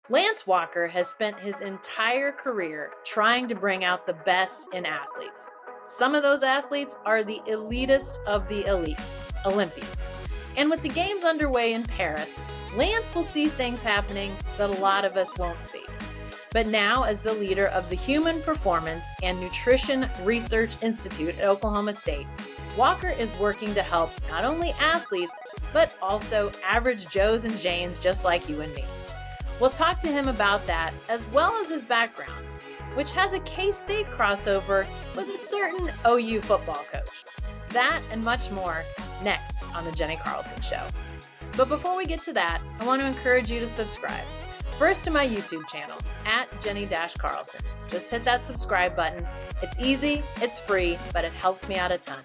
Lance Walker has spent his entire career trying to bring out the best in athletes. Some of those athletes are the elitist of the elite, Olympians. And with the games underway in Paris, Lance will see things happening that a lot of us won't see. But now, as the leader of the Human Performance and Nutrition Research Institute at Oklahoma State, Walker is working to help not only athletes, but also average Joes and Janes just like you and me. We'll talk to him about that, as well as his background, which has a K-State crossover with a certain OU football coach. That and much more next on the Jenni Carlson Show. But before we get to that, I want to encourage you to subscribe. First to my YouTube channel, at Jenni-Carlson. Just hit that subscribe button. It's easy, it's free, but it helps me out a ton.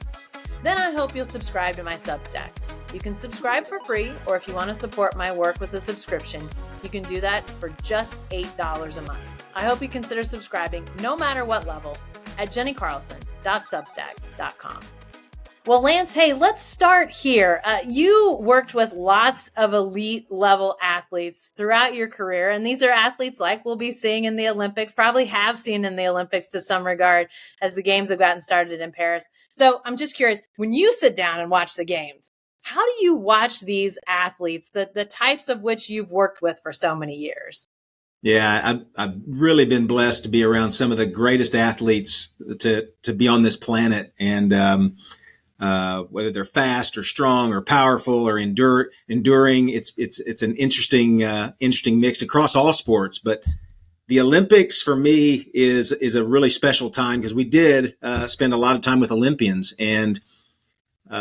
Then I hope you'll subscribe to my Substack. You can subscribe for free, or if you want to support my work with a subscription, you can do that for just $8 a month. I hope you consider subscribing no matter what level at jennicarlson.substack.com. Well, Lance, hey, let's start here. You worked with lots of elite level athletes throughout your career, and these are athletes like we'll be seeing in the Olympics, probably have seen in the Olympics to some regard as the games have gotten started in Paris. So I'm just curious, when you sit down and watch the games, how do you watch these athletes, the types of which you've worked with for so many years? Yeah, I've really been blessed to be around some of the greatest athletes to be on this planet, and whether they're fast or strong or powerful or enduring, it's an interesting mix across all sports. But the Olympics for me is a really special time because we did spend a lot of time with Olympians, and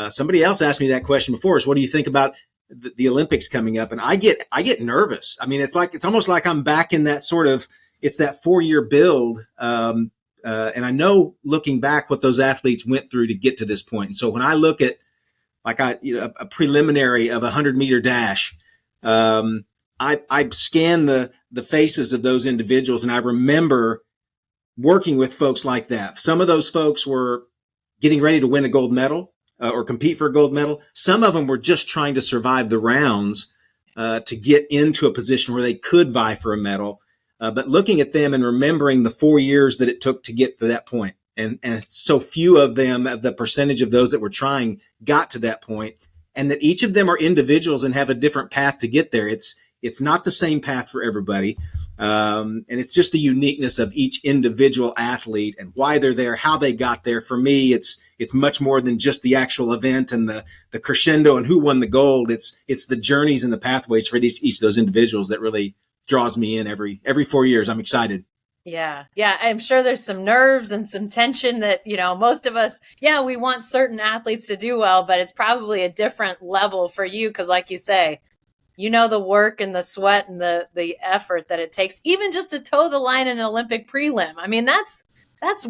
somebody else asked me that question before: is what do you think about the Olympics coming up? And I get nervous. I mean, it's almost like I'm back in that sort of, it's that 4-year build. And I know looking back what those athletes went through to get to this point. And so when I look at a preliminary of 100-meter dash, I scan the faces of those individuals, and I remember working with folks like that. Some of those folks were getting ready to win a gold medal or compete for a gold medal. Some of them were just trying to survive the rounds to get into a position where they could vie for a medal. But looking at them and remembering the 4 years that it took to get to that point, and so few of them, the percentage of those that were trying, got to that point, and that each of them are individuals and have a different path to get there. It's not the same path for everybody, and it's just the uniqueness of each individual athlete and why they're there, how they got there. For me, it's much more than just the actual event and the crescendo and who won the gold. It's the journeys and the pathways for each of those individuals that really draws me in every 4 years. I'm excited. Yeah. I'm sure there's some nerves and some tension that, most of us, we want certain athletes to do well, but it's probably a different level for you. Because like you say, the work and the sweat and the effort that it takes, even just to toe the line in an Olympic prelim. I mean, that's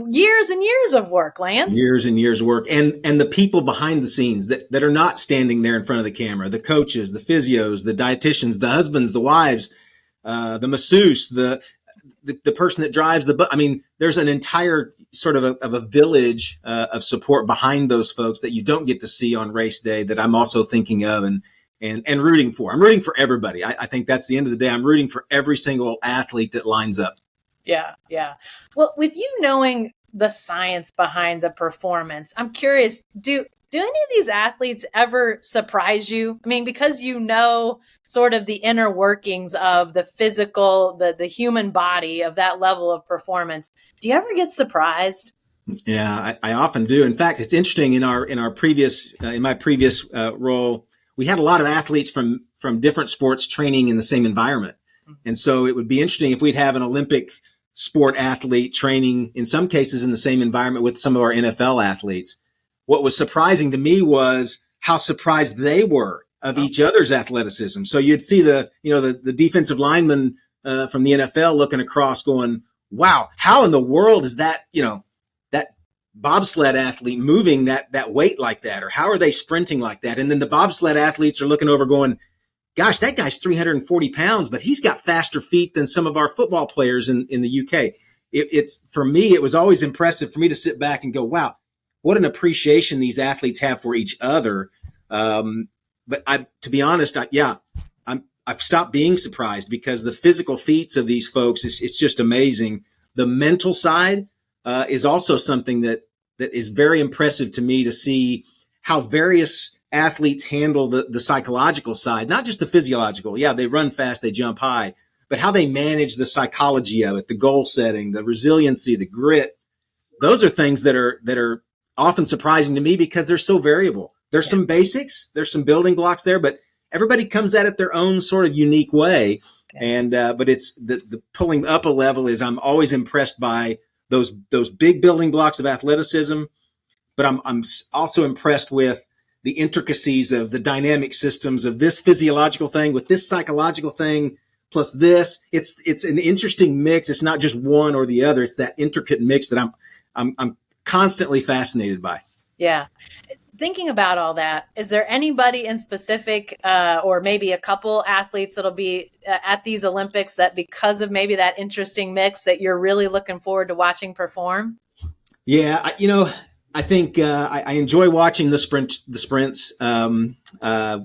years and years of work, Lance. Years and years of work. And the people behind the scenes that are not standing there in front of the camera, the coaches, the physios, the dietitians, the husbands, the wives, the masseuse, the person that drives the bus. I mean, there's an entire sort of a village of support behind those folks that you don't get to see on race day that I'm also thinking of and rooting for. I'm rooting for everybody. I think that's the end of the day. I'm rooting for every single athlete that lines up. Yeah. Well, with you knowing the science behind the performance, I'm curious, do any of these athletes ever surprise you? I mean, because sort of the inner workings of the physical, the human body of that level of performance, do you ever get surprised? Yeah, I often do. In fact, it's interesting in my previous role, we had a lot of athletes from different sports training in the same environment. And so it would be interesting if we'd have an Olympic sport athlete training in some cases in the same environment with some of our NFL athletes. What was surprising to me was how surprised they were of each other's athleticism. So you'd see the defensive lineman from the NFL looking across going, wow, how in the world is that, that bobsled athlete moving that weight like that? Or how are they sprinting like that? And then the bobsled athletes are looking over going, gosh, that guy's 340 pounds, but he's got faster feet than some of our football players in the UK. It's for me, it was always impressive for me to sit back and go, wow, what an appreciation these athletes have for each other. But to be honest, I I've stopped being surprised because the physical feats of these folks, it's just amazing. The mental side is also something that is very impressive to me, to see how various athletes handle the psychological side, not just the physiological. Yeah, they run fast, they jump high, but how they manage the psychology of it, the goal setting, the resiliency, the grit. Those are things that are often surprising to me because they're so variable. There's some basics, there's some building blocks there, but everybody comes at it their own sort of unique way. And but it's the pulling up a level is, I'm always impressed by those big building blocks of athleticism, but I'm also impressed with the intricacies of the dynamic systems of this physiological thing with this psychological thing plus this. It's an interesting mix. It's not just one or the other. It's that intricate mix that I'm constantly fascinated by. Yeah. Thinking about all that, is there anybody in specific, or maybe a couple athletes that'll be at these Olympics that, because of maybe that interesting mix, that you're really looking forward to watching perform? Yeah, I think I enjoy watching the sprints.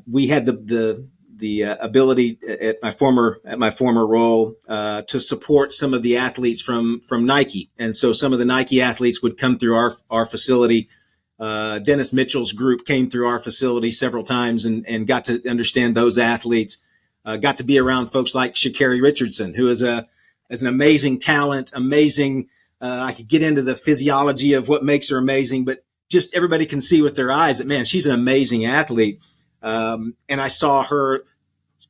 We had the ability at my former role to support some of the athletes from Nike, and so some of the Nike athletes would come through our facility. Dennis Mitchell's group came through our facility several times and got to understand those athletes. Got to be around folks like Sha'Carri Richardson, who is an amazing talent, amazing. I could get into the physiology of what makes her amazing, but just everybody can see with their eyes that, man, she's an amazing athlete. And I saw her,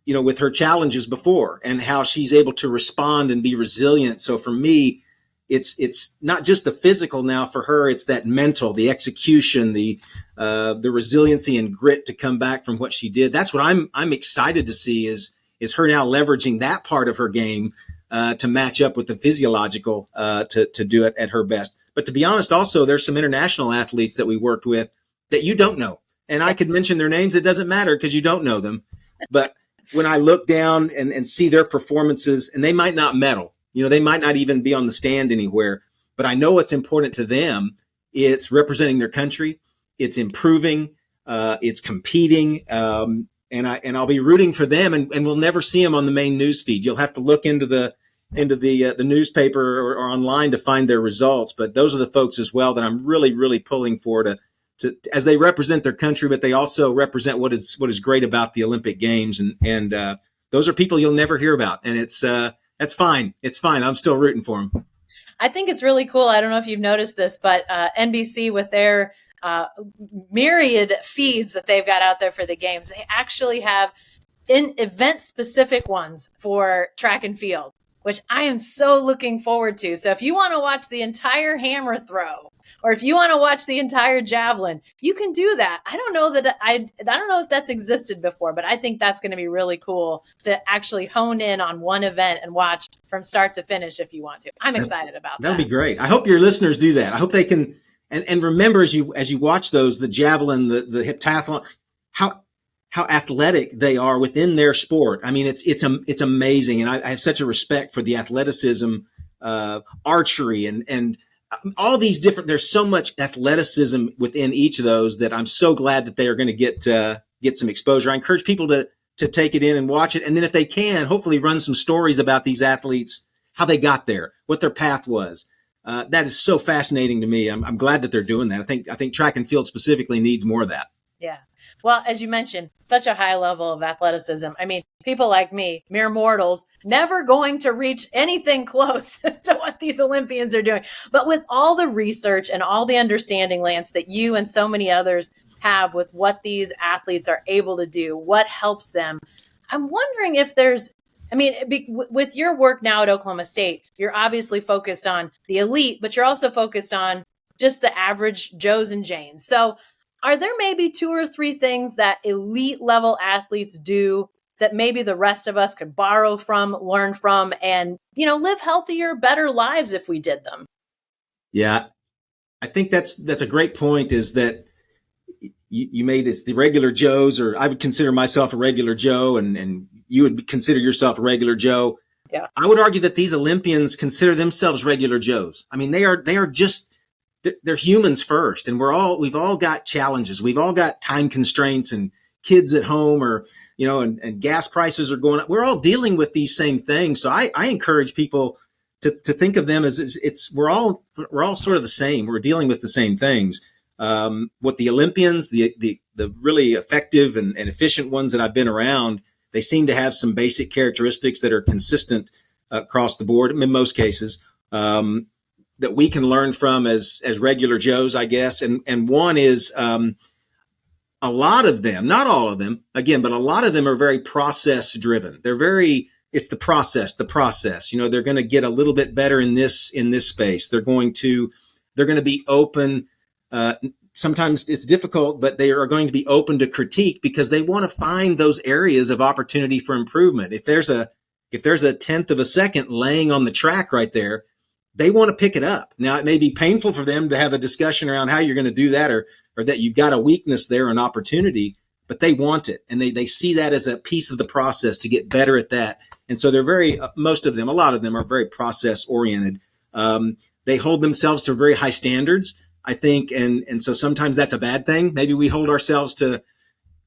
with her challenges before and how she's able to respond and be resilient. So for me, it's not just the physical now for her, it's that mental, the execution, the resiliency and grit to come back from what she did. That's what I'm excited to see is her now leveraging that part of her game to match up with the physiological to do it at her best. But to be honest, also, there's some international athletes that we worked with that you don't know. And I could mention their names. It doesn't matter because you don't know them. But when I look down and see their performances, and they might not medal, they might not even be on the stand anywhere, but I know what's important to them. It's representing their country. It's improving. It's competing. And I'll be rooting for them, and we'll never see them on the main news feed. You'll have to look into the newspaper or online to find their results. But those are the folks as well that I'm really, really pulling for to as they represent their country, but they also represent what is great about the Olympic Games. And those are people you'll never hear about. And that's fine. It's fine. I'm still rooting for them. I think it's really cool. I don't know if you've noticed this, but NBC with their myriad feeds that they've got out there for the games, they actually have event-specific ones for track and field, which I am so looking forward to. So if you want to watch the entire hammer throw, or if you want to watch the entire javelin, you can do that. I don't know if that's existed before, but I think that's going to be really cool to actually hone in on one event and watch from start to finish if you want to. I'm excited about that. That'll be great. I hope your listeners do that. I hope they can, and remember as you watch those, the javelin, the heptathlon, how athletic they are within their sport. I mean, it's amazing. And I have such a respect for the athleticism, archery and all these different, there's so much athleticism within each of those that I'm so glad that they are going to get some exposure. I encourage people to take it in and watch it. And then if they can, hopefully run some stories about these athletes, how they got there, what their path was. That is so fascinating to me. I'm glad that they're doing that. I think track and field specifically needs more of that. Yeah. Well, as you mentioned, such a high level of athleticism. I mean, people like me, mere mortals, never going to reach anything close to what these Olympians are doing. But with all the research and all the understanding, Lance, that you and so many others have with what these athletes are able to do, what helps them, I'm wondering if there's, with your work now at Oklahoma State, you're obviously focused on the elite, but you're also focused on just the average Joes and Janes. So are there maybe 2 or 3 things that elite level athletes do that maybe the rest of us could borrow from, learn from, and, live healthier, better lives if we did them? Yeah, I think that's a great point, is that you made this, the regular Joes, or I would consider myself a regular Joe, and you would consider yourself a regular Joe. Yeah. I would argue that these Olympians consider themselves regular Joes. I mean, they are just, they're humans first, and we've all got challenges. We've all got time constraints and kids at home, or and gas prices are going up. We're all dealing with these same things. So I encourage people to think of them as we're all sort of the same. We're dealing with the same things. What the Olympians, the really effective and efficient ones that I've been around, they seem to have some basic characteristics that are consistent across the board in most cases, that we can learn from as regular Joes, I guess. And one is, a lot of them, not all of them, again, but a lot of them are very process driven. It's the process. They're going to get a little bit better in this space. They're going to be open. Sometimes it's difficult, but they are going to be open to critique because they want to find those areas of opportunity for improvement. If there's a tenth of a second laying on the track right there, they want to pick it up. Now, it may be painful for them to have a discussion around how you're going to do that, or that you've got a weakness there, an opportunity, but they want it. And they see that as a piece of the process to get better at that. And so they're a lot of them are very process oriented. They hold themselves to very high standards, I think. And so sometimes that's a bad thing. Maybe we hold ourselves to,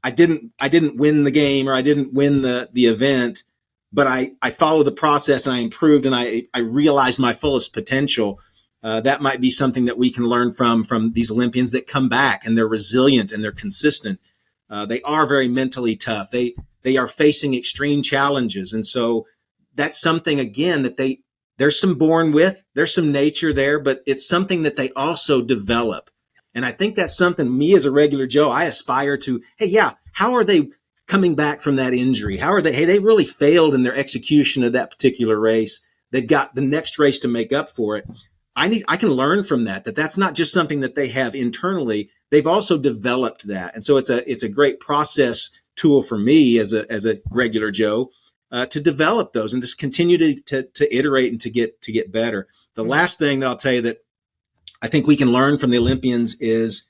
I didn't win the game, or I didn't win the event, but I followed the process and I improved and I realized my fullest potential. That might be something that we can learn from these Olympians that come back and they're resilient and they're consistent. They are very mentally tough. They are facing extreme challenges. And so that's something, again, that there's some born with, there's some nature there, but it's something that they also develop. And I think that's something me as a regular Joe, I aspire to, how are they coming back from that injury? How are they? They really failed in their execution of that particular race. They've got the next race to make up for it. I can learn from that's not just something that they have internally. They've also developed that. And so it's a great process tool for me as a regular Joe, to develop those and just continue to iterate and to get better. The last thing that I'll tell you that I think we can learn from the Olympians is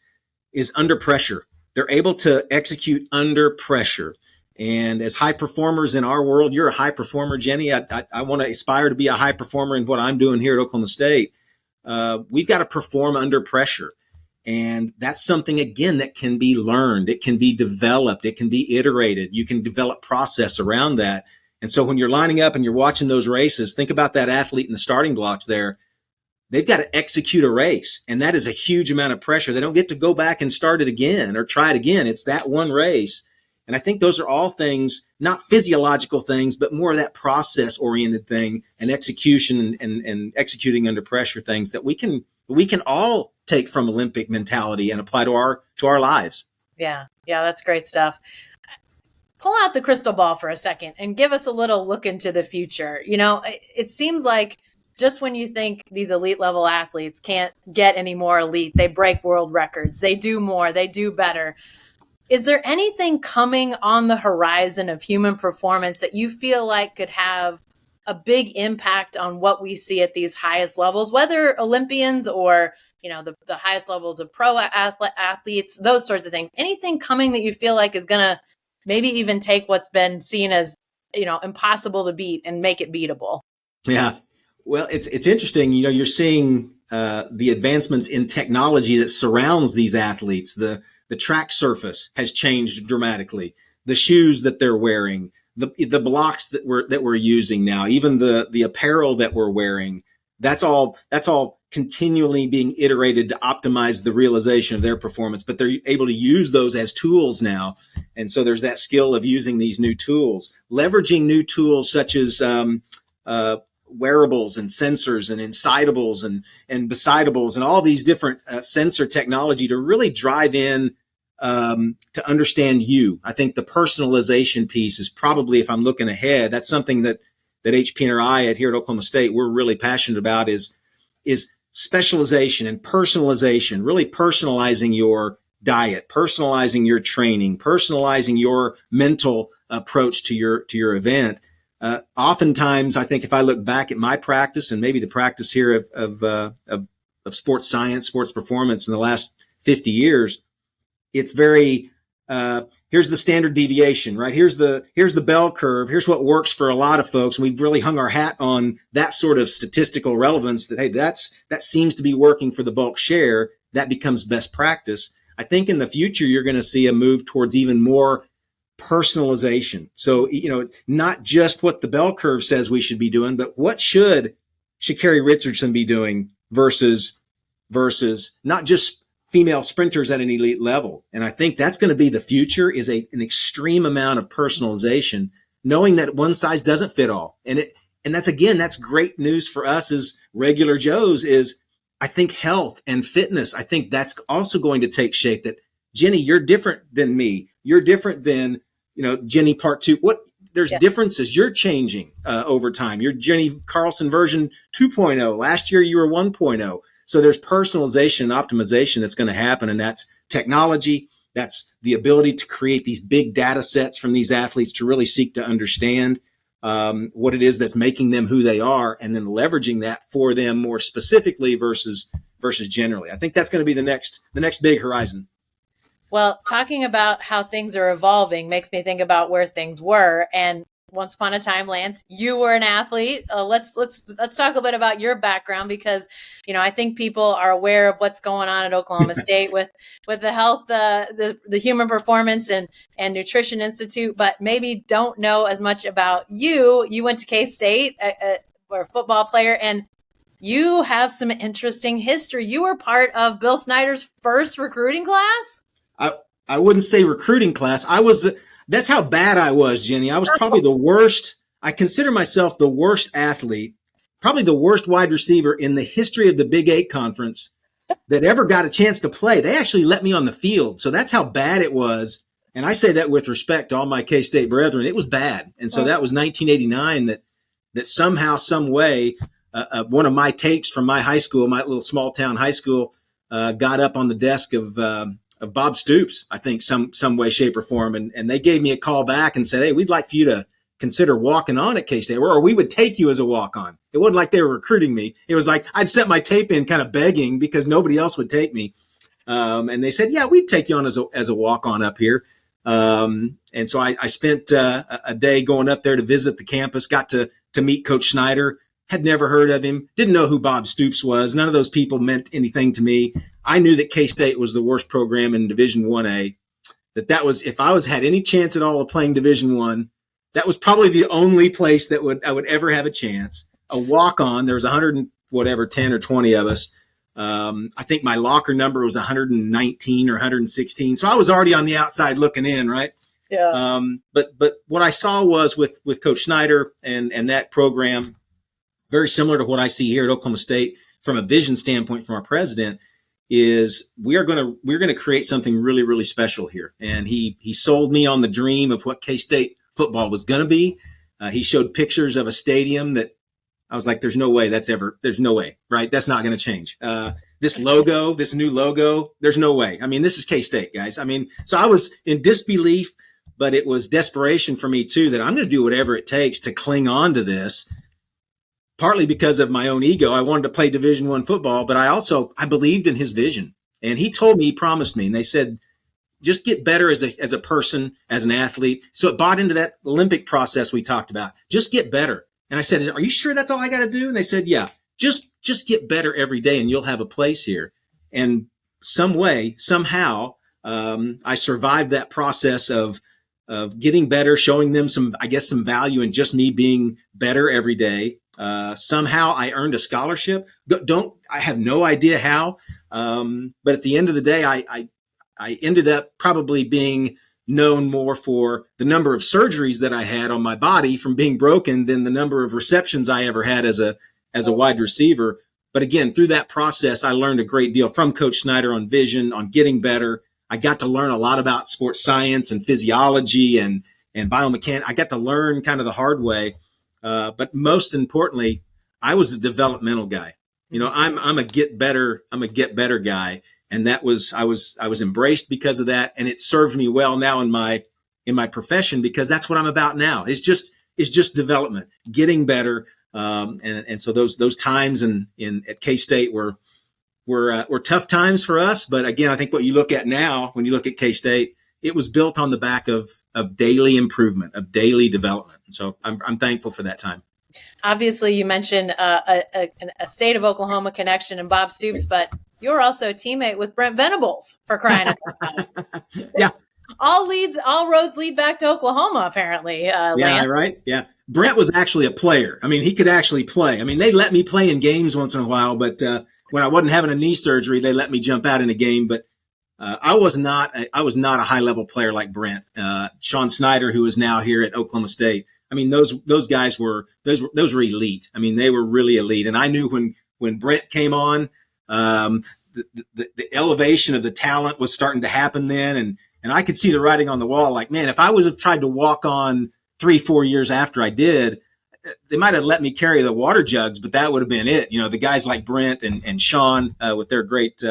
under pressure. They're able to execute under pressure. And as high performers in our world, you're a high performer, Jenni. I want to aspire to be a high performer in what I'm doing here at Oklahoma State. We've got to perform under pressure. And that's something, again, that can be learned. It can be developed. It can be iterated. You can develop process around that. And so when you're lining up and you're watching those races, think about that athlete in the starting blocks there. They've got to execute a race, and that is a huge amount of pressure. They don't get to go back and start it again or try it again. It's that one race. And I think those are all things, not physiological things, but more of that process-oriented thing and execution and executing under pressure things that we can all take from Olympic mentality and apply to our lives. Yeah, that's great stuff. Pull out the crystal ball for a second and give us a little look into the future. It seems like just when you think these elite level athletes can't get any more elite, they break world records, they do more, they do better. Is there anything coming on the horizon of human performance that you feel like could have a big impact on what we see at these highest levels, whether Olympians or, the highest levels of pro athletes, those sorts of things? Anything coming that you feel like is going to maybe even take what's been seen as, impossible to beat and make it beatable? Yeah. Well, it's interesting. You're seeing the advancements in technology that surrounds these athletes. The track surface has changed dramatically. The shoes that they're wearing, the blocks that we're using now, even the apparel that we're wearing, that's all continually being iterated to optimize the realization of their performance. But they're able to use those as tools now, and so there's that skill of using these new tools, leveraging new tools such as wearables and sensors and incitables and besitables and all these different sensor technology to really drive in to understand you. I think the personalization piece is probably, if I'm looking ahead, that's something that HP and I here at Oklahoma State, we're really passionate about is specialization and personalization, really personalizing your diet, personalizing your training, personalizing your mental approach to your event. Oftentimes, I think if I look back at my practice and maybe the practice here of sports science, sports performance in the last 50 years, it's very, here's the standard deviation, right? Here's the bell curve. Here's what works for a lot of folks. And we've really hung our hat on that sort of statistical relevance that, hey, that seems to be working for the bulk share. That becomes best practice. I think in the future, you're going to see a move towards even more personalization. So, not just what the bell curve says we should be doing, but what should Sha'Carri Richardson be doing versus not just female sprinters at an elite level. And I think that's going to be the future, is an extreme amount of personalization, knowing that one size doesn't fit all. And that's great news for us as regular Joes. Is I think health and fitness, I think that's also going to take shape. That Jenni, you're different than me. You're different than, Jenni part 2. There's differences. You're changing over time. You're Jenni Carlson version 2.0. Last year you were 1.0. So there's personalization and optimization that's going to happen. And that's technology. That's the ability to create these big data sets from these athletes to really seek to understand what it is that's making them who they are, and then leveraging that for them more specifically versus generally. I think that's going to be the next big horizon. Well, talking about how things are evolving makes me think about where things were. And once upon a time, Lance, you were an athlete. Let's talk a bit about your background, because I think people are aware of what's going on at Oklahoma State with the health, the Human Performance and Nutrition Institute, but maybe don't know as much about you. You went to K-State, or a football player, and you have some interesting history. You were part of Bill Snyder's first recruiting class. I wouldn't say recruiting class. That's how bad I was, Jenni. I was probably the worst. I consider myself the worst athlete, probably the worst wide receiver in the history of the Big 8 conference that ever got a chance to play. They actually let me on the field. So that's how bad it was. And I say that with respect to all my K-State brethren. It was bad. And so that was 1989 that somehow, some way, one of my tapes from my high school, my little small town high school, got up on the desk of Bob Stoops, I think, some way, shape, or form. And they gave me a call back and said, hey, we'd like for you to consider walking on at K-State, or we would take you as a walk-on. It wasn't like they were recruiting me. It was like I'd sent my tape in kind of begging because nobody else would take me. And they said, yeah, we'd take you on as a walk-on up here. And so I spent a day going up there to visit the campus, got to meet Coach Snyder. Had never heard of him, didn't know who Bob Stoops was. None of those people meant anything to me. I knew that K-State was the worst program in Division 1A. That was, if I had any chance at all of playing Division 1, that was probably the only place that I would ever have a chance. A walk-on, there was 10 or 20 of us. I think my locker number was 119 or 116. So I was already on the outside looking in, right? Yeah. But what I saw was with Coach Snyder and that program, very similar to what I see here at Oklahoma State from a vision standpoint from our president, is we're going to create something really, really special here. And he sold me on the dream of what K-State football was going to be. He showed pictures of a stadium that I was like, there's no way, right? That's not going to change. This new logo, there's no way. I mean, this is K-State, guys. I mean, so I was in disbelief, but it was desperation for me too, that I'm going to do whatever it takes to cling on to this. Partly because of my own ego. I wanted to play Division I football, but I believed in his vision. And he told me, he promised me, and they said, just get better as a person, as an athlete. So it bought into that Olympic process we talked about. Just get better. And I said, are you sure that's all I got to do? And they said, yeah, just get better every day and you'll have a place here. And some way, somehow, I survived that process of getting better, showing them some value in just me being better every day. Somehow I earned a scholarship. I have no idea how. But at the end of the day, I ended up probably being known more for the number of surgeries that I had on my body from being broken than the number of receptions I ever had as a wide receiver. But again, through that process, I learned a great deal from Coach Snyder on vision, on getting better. I got to learn a lot about sports science and physiology and biomechanics. I got to learn kind of the hard way. But most importantly, I was a developmental guy. I'm a get better guy. And I was embraced because of that. And it served me well now in my profession, because that's what I'm about now. It's just development, getting better. And so those times at K-State were tough times for us. But again, I think what you look at now, when you look at K-State, it was built on the back of daily improvement, of daily development. And so I'm thankful for that time. Obviously, you mentioned a state of Oklahoma connection and Bob Stoops, but you're also a teammate with Brent Venables, for crying out loud. Yeah. all roads lead back to Oklahoma, apparently. Yeah, Lance. right. Yeah. Brent was actually a player. I mean, he could actually play. I mean, they let me play in games once in a while, but when I wasn't having a knee surgery, they let me jump out in a game. But I was not a high level player like Brent. Sean Snyder, who is now here at Oklahoma State. I mean, those guys were elite. I mean, they were really elite. And I knew when Brent came on, the elevation of the talent was starting to happen then, and I could see the writing on the wall. Like, man, if I was have tried to walk on 3-4 years after I did, they might have let me carry the water jugs, but that would have been it. You know, the guys like Brent and Sean with their great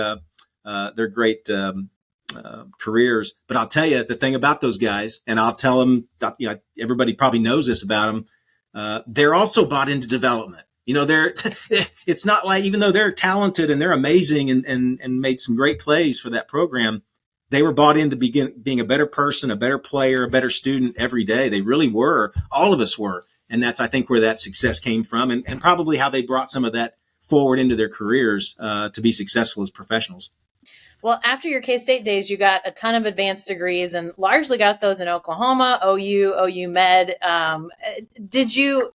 careers. But I'll tell you the thing about those guys, and I'll tell them, you know, everybody probably knows this about them. They're also bought into development. You know, it's not like, even though they're talented and they're amazing and made some great plays for that program, they were bought into being a better person, a better player, a better student every day. They really were. All of us were. And that's, I think, where that success came from, and probably how they brought some of that forward into their careers to be successful as professionals. Well, after your K-State days, you got a ton of advanced degrees and largely got those in Oklahoma, OU Med. Did you,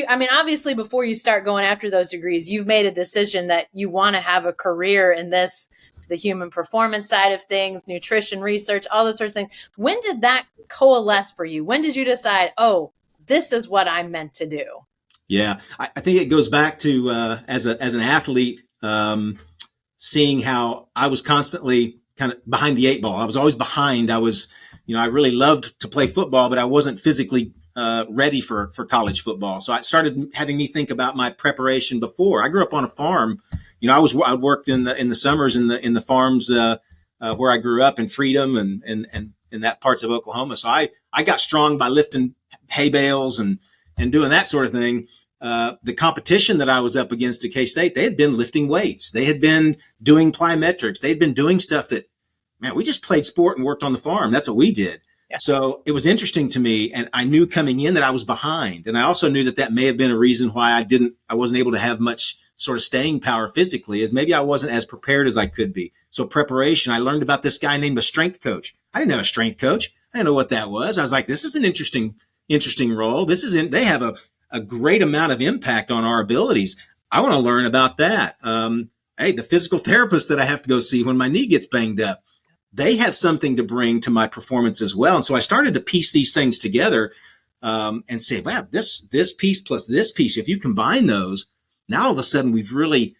I mean, obviously before you start going after those degrees, you've made a decision that you want to have a career in this, the human performance side of things, nutrition research, all those sorts of things. When did that coalesce for you? When did you decide, oh, this is what I'm meant to do? Yeah, I think it goes back to as an athlete, seeing how I was constantly kind of behind the eight ball. I was always behind. I was, you know, I really loved to play football, but I wasn't physically ready for college football. So it started having me think about my preparation before. I grew up on a farm. You know, I worked in the summers in the farms where I grew up in Freedom and in that parts of Oklahoma. So I got strong by lifting hay bales and doing that sort of thing. The competition that I was up against at K-State, they had been lifting weights. They had been doing plyometrics. They had been doing stuff that, man, we just played sport and worked on the farm. That's what we did. Yeah. So it was interesting to me, and I knew coming in that I was behind. And I also knew that may have been a reason why I wasn't able to have much sort of staying power physically, is maybe I wasn't as prepared as I could be. So preparation, I learned about this guy named a strength coach. I didn't have a strength coach. I didn't know what that was. I was like, this is an interesting role. They have a great amount of impact on our abilities. I want to learn about that. Hey, the physical therapist that I have to go see when my knee gets banged up, they have something to bring to my performance as well. And so I started to piece these things together and say, wow, this piece plus this piece, if you combine those, now all of a sudden we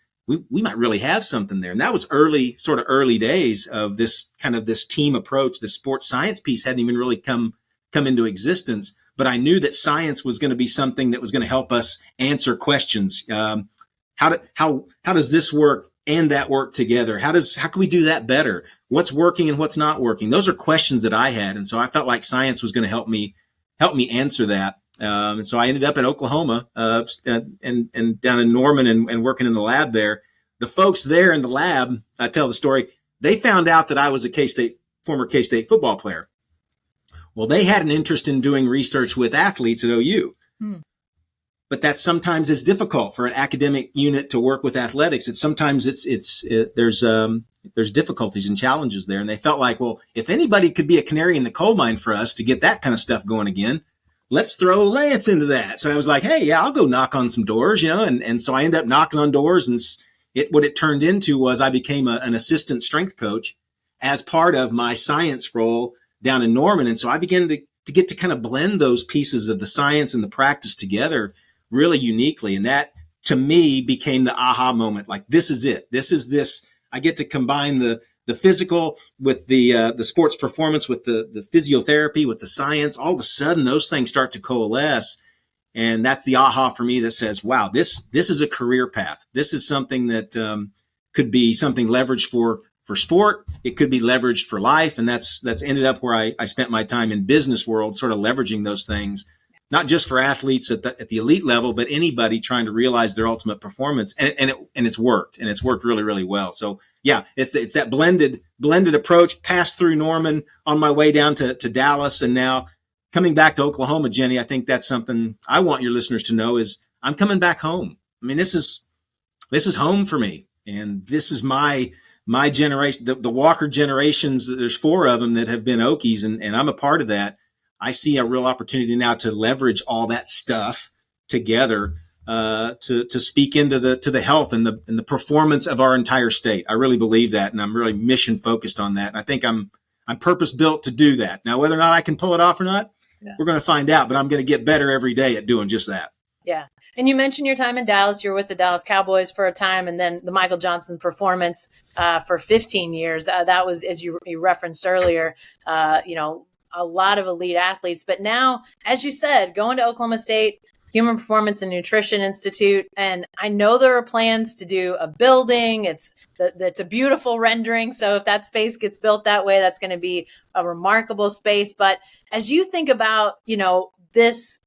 might really have something there. And that was early days of this team approach. The sports science piece hadn't even really come into existence, but I knew that science was going to be something that was going to help us answer questions. How does this work and that work together? How can we do that better? What's working and what's not working? Those are questions that I had. And so I felt like science was going to help me answer that. And so I ended up at Oklahoma and down in Norman and working in the lab there. The folks there in the lab, I tell the story, they found out that I was a former K-State football player. Well, they had an interest in doing research with athletes at OU. But that sometimes is difficult for an academic unit to work with athletics. There's difficulties and challenges there. And they felt like, well, if anybody could be a canary in the coal mine for us to get that kind of stuff going again, let's throw Lance into that. So I was like, hey, yeah, I'll go knock on some doors, you know. And so I ended up knocking on doors, and what it turned into was I became an assistant strength coach as part of my science role down in Norman. And so I began to get to kind of blend those pieces of the science and the practice together really uniquely. And that, to me, became the aha moment. Like, this is it. I get to combine the physical with the sports performance, with the physiotherapy, with the science. All of a sudden, those things start to coalesce. And that's the aha for me that says, wow, this is a career path. This is something that could be something leveraged for sport. It could be leveraged for life. And that's ended up where I spent my time in business world, sort of leveraging those things, not just for athletes at the elite level, but anybody trying to realize their ultimate performance. And it's worked, and it's worked really, really well. So yeah, it's that blended approach, passed through Norman on my way down to Dallas, and now coming back to Oklahoma. Jenni, I think that's something I want your listeners to know is I'm coming back home. I mean, this is home for me, and this is my my generation, the Walker generations, there's 4 of them that have been Okies, and I'm a part of that. I see a real opportunity now to leverage all that stuff together to speak into the health and the performance of our entire state. I really believe that, and I'm really mission focused on that. And I think I'm purpose built to do that. Now, whether or not I can pull it off or not, we're going to find out. But I'm going to get better every day at doing just that. Yeah. And you mentioned your time in Dallas. You were with the Dallas Cowboys for a time, and then the Michael Johnson Performance for 15 years. That was, as you referenced earlier, a lot of elite athletes. But now, as you said, going to Oklahoma State Human Performance and Nutrition Institute, and I know there are plans to do a building. It's a beautiful rendering. So if that space gets built that way, that's going to be a remarkable space. But as you think about, this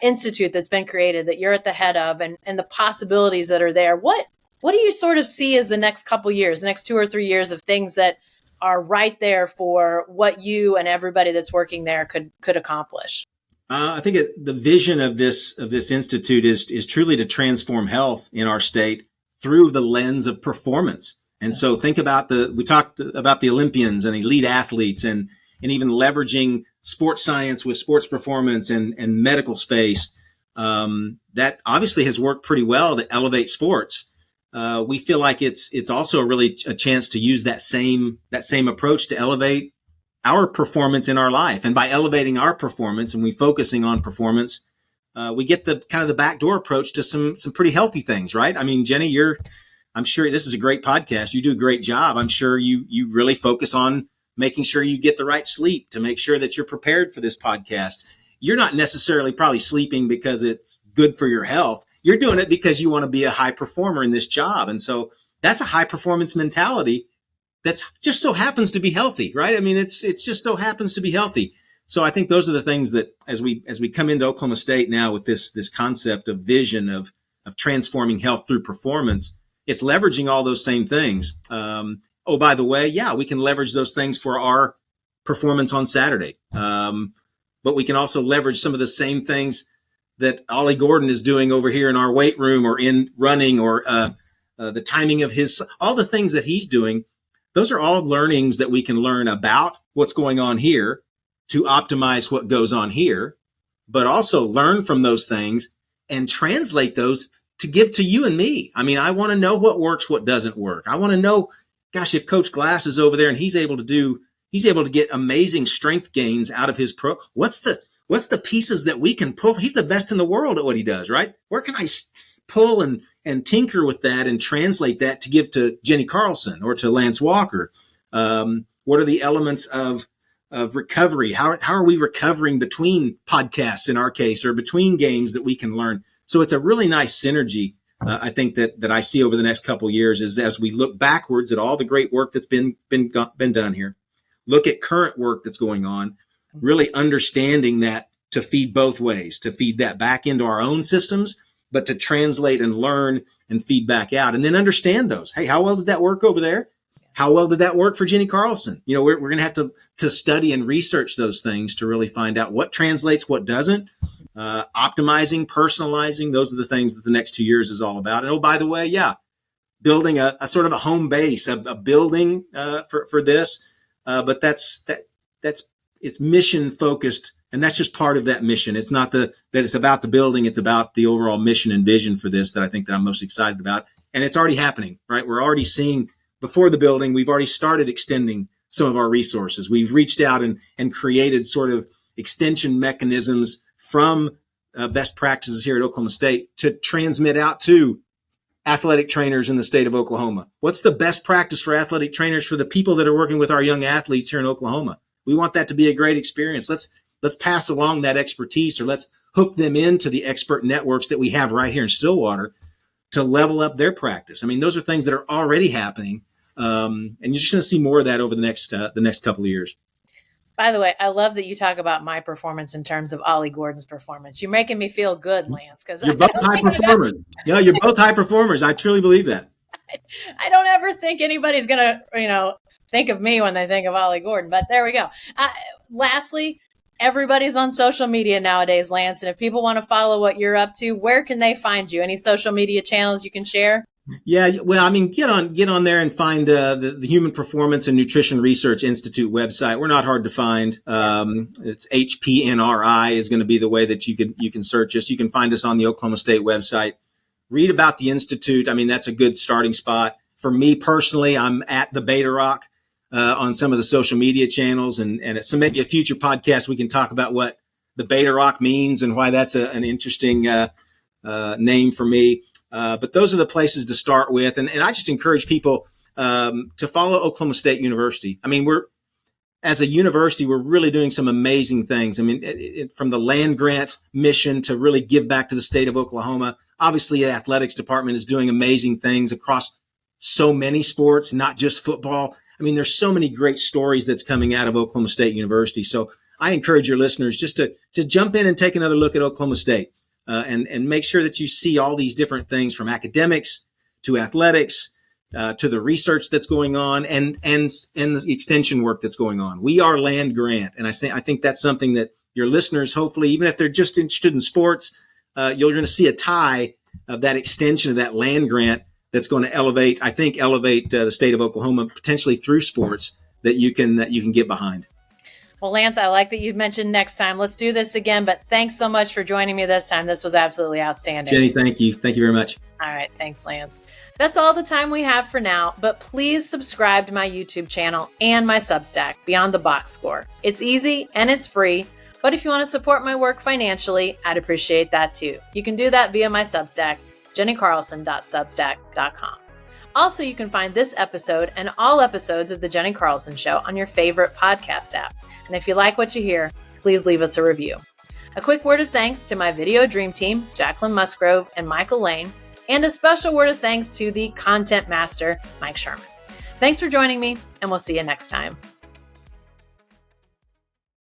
institute that's been created that you're at the head of, and the possibilities that are there, what do you sort of see as the next couple years, the next 2 or 3 years of things that are right there for what you and everybody that's working there could accomplish? I think the vision of this institute is truly to transform health in our state through the lens of performance. And so think about we talked about the Olympians and elite athletes, and even leveraging sports science with sports performance and medical space. That obviously has worked pretty well to elevate sports. We feel like it's also really a chance to use that same approach to elevate our performance in our life. And by elevating our performance and we focusing on performance, we get the kind of the backdoor approach to some pretty healthy things, right? I mean, Jenni, I'm sure this is a great podcast. You do a great job. I'm sure you really focus on making sure you get the right sleep to make sure that you're prepared for this podcast. You're not necessarily probably sleeping because it's good for your health. You're doing it because you want to be a high performer in this job. And so that's a high performance mentality that's just so happens to be healthy, right? I mean, it's just so happens to be healthy. So I think those are the things that as we come into Oklahoma State now with this concept of vision of transforming health through performance, it's leveraging all those same things. By the way, yeah, we can leverage those things for our performance on Saturday. But we can also leverage some of the same things that Ollie Gordon is doing over here in our weight room or in running or the timing of all the things that he's doing. Those are all learnings that we can learn about what's going on here to optimize what goes on here, but also learn from those things and translate those to give to you and me. I mean, I want to know what works, what doesn't work. I want to know, gosh, if Coach Glass is over there and he's able to get amazing strength gains out of his what's the pieces that we can pull? He's the best in the world at what he does, right? Where can I pull and tinker with that and translate that to give to Jenni Carlson or to Lance Walker? What are the elements of recovery? How are we recovering between podcasts in our case or between games that we can learn? So it's a really nice synergy. I think that I see over the next couple of years is as we look backwards at all the great work that's been done here, look at current work that's going on, really understanding that to feed both ways, to feed that back into our own systems, but to translate and learn and feed back out and then understand those. Hey, how well did that work over there? How well did that work for Jenni Carlson? We're going to have to study and research those things to really find out what translates, what doesn't. Optimizing, personalizing, those are the things that the next 2 years is all about. And by the way, yeah, building a sort of a home base, a building for this. But it's mission focused. And that's just part of that mission. It's not that it's about the building. It's about the overall mission and vision for this that I think that I'm most excited about. And it's already happening, right? We're already seeing before the building, we've already started extending some of our resources. We've reached out and created sort of extension mechanisms from best practices here at Oklahoma State to transmit out to athletic trainers in the state of Oklahoma. What's the best practice for athletic trainers for the people that are working with our young athletes here in Oklahoma? We want that to be a great experience. Let's pass along that expertise, or let's hook them into the expert networks that we have right here in Stillwater to level up their practice. I mean, those are things that are already happening. And you're just going to see more of that over the next couple of years. By the way, I love that you talk about my performance in terms of Ollie Gordon's performance. You're making me feel good, Lance, because you're both high performers. Yeah, you're both high performers. I truly believe that. I don't ever think anybody's going to, think of me when they think of Ollie Gordon, but there we go. Lastly, everybody's on social media nowadays, Lance. And if people want to follow what you're up to, where can they find you? Any social media channels you can share? Yeah, well, I mean, get on there and find the Human Performance and Nutrition Research Institute website. We're not hard to find. It's HPNRI is going to be the way that you can search us. You can find us on the Oklahoma State website. Read about the institute. I mean, that's a good starting spot. For me personally, I'm at the Beta Rock on some of the social media channels, and it's maybe a future podcast we can talk about what the Beta Rock means and why that's an interesting name for me. But those are the places to start with. And I just encourage people to follow Oklahoma State University. I mean, as a university, we're really doing some amazing things. I mean, from the land grant mission to really give back to the state of Oklahoma. Obviously, the athletics department is doing amazing things across so many sports, not just football. I mean, there's so many great stories that's coming out of Oklahoma State University. So I encourage your listeners just to jump in and take another look at Oklahoma State. And make sure that you see all these different things from academics to athletics to the research that's going on and the extension work that's going on. We are land grant, and I think that's something that your listeners, hopefully, even if they're just interested in sports, you're going to see a tie of that extension of that land grant that's going to elevate the state of Oklahoma potentially through sports that you can get behind. Well, Lance, I like that you mentioned next time. Let's do this again, but thanks so much for joining me this time. This was absolutely outstanding. Jenni, thank you. Thank you very much. All right. Thanks, Lance. That's all the time we have for now, but please subscribe to my YouTube channel and my Substack, Beyond the Box Score. It's easy and it's free, but if you want to support my work financially, I'd appreciate that too. You can do that via my Substack, jennicarlson.substack.com. Also, you can find this episode and all episodes of The Jenni Carlson Show on your favorite podcast app. And if you like what you hear, please leave us a review. A quick word of thanks to my video dream team, Jacqueline Musgrove and Michael Lane, and a special word of thanks to the content master, Mike Sherman. Thanks for joining me, and we'll see you next time.